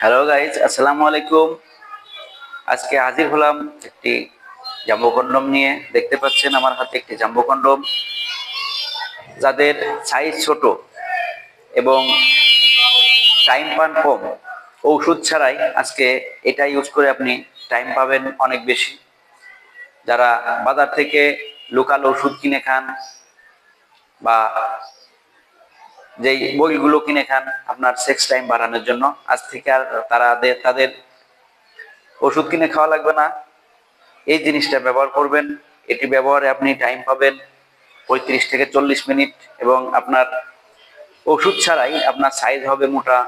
Hello guys, আসসালামু আলাইকুম। আজকে হাজির হলাম একটি জাম্বো কন্ডম নিয়ে। দেখতে পাচ্ছেন আমার হাতে একটি জাম্বো কন্ডম। যাদের সাইজ ছোট এবং টাইম পান কম, ঔষধ ছাড়াই আজকে এটা ইউজ করে আপনি টাইম পাবেন অনেক বেশি। যারা বাজার থেকে লোকাল ওষুধ কিনে খান বা যেই বইগুলো কিনে খান আপনার সেক্স টাইম বাড়ানোর জন্য, আজ থেকে আর তাদের ওষুধ কিনে খাওয়া লাগবে না। এই জিনিসটা ব্যবহার করবেন। এটি ব্যবহারে আপনি টাইম পাবেন 35 থেকে 40 মিনিট এবং আপনার ওষুধ ছাড়াই আপনার সাইজ হবে মোটা।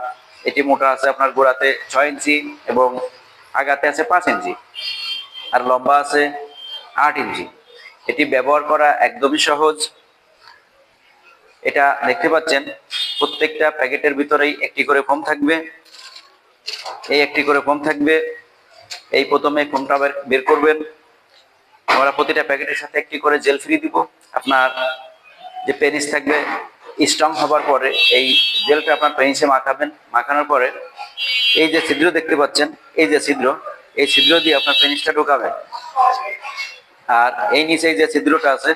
এটি মোটা আছে আপনার গোড়াতে 6 ইঞ্চি এবং আগাতে আছে 5 ইঞ্চি আর লম্বা আছে 8 ইঞ্চি। এটি ব্যবহার করা একদমই সহজ। এটা দেখতে পাচ্ছেন প্রত্যেকটা প্যাকেটের ভিতরেই একটি করে ফোম থাকবে। এই একটি করে ফোম থাকবে। এই প্রথমে ফোমটা বের করবেন। আমরা প্রতিটা প্যাকেটের সাথে একটি করে জেল ফ্রি দিব। আপনার যে পেনিস থাকবে স্ট্রং হবার পরে এই জেলটা আপনার পেনিসে মাখাবেন। মাখানোর পরে এই যে ছিদ্র দেখতে পাচ্ছেন, এই যে ছিদ্র, এই ছিদ্র দিয়ে আপনার পেনিসটা ঢোকাবেন। আর এই নিচে যে ছিদ্রটা আছে,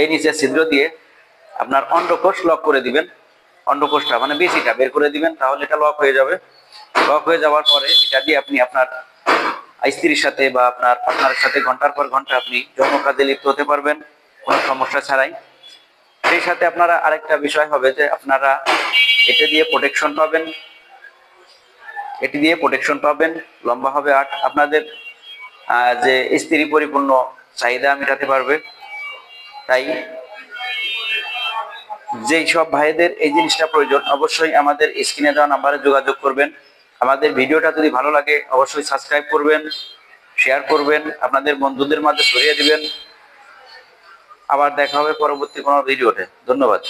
এই নিচে ছিদ্র দিয়ে আপনার অন্ডকোষ লক করে দিবেন। অন্ডকোষটা মানে বেশিটা বের করে দিবেন, তাহলে এটা লক হয়ে যাবে। লক হয়ে যাওয়ার পরে এটা দিয়ে আপনি আপনার স্ত্রীর সাথে বা আপনার পার্টনারের সাথে ঘন্টার পর ঘন্টা আপনি যৌন কাজে লিপ্ত হতে পারবেন কোনো সমস্যা ছাড়াই। সেই সাথে আপনারা আরেকটা বিষয় হবে যে আপনারা এটা দিয়ে প্রোটেকশন পাবেন। এটি দিয়ে প্রোটেকশন পাবেন, লম্বা হবে 8। আপনাদের যে স্ত্রী পরিপূর্ণ চাহিদা মেটাতে পারবে। তাই যেই সব ভাইদের এই জিনিসটা প্রয়োজন অবশ্যই আমাদের স্ক্রিনে দেওয়া নাম্বারে যোগাযোগ করবেন। আমাদের ভিডিওটা যদি ভালো লাগে অবশ্যই সাবস্ক্রাইব করবেন, শেয়ার করবেন, আপনাদের বন্ধুদের মাঝে ছড়িয়ে দিবেন। আবার দেখা হবে পরবর্তী কোনো ভিডিওতে। ধন্যবাদ।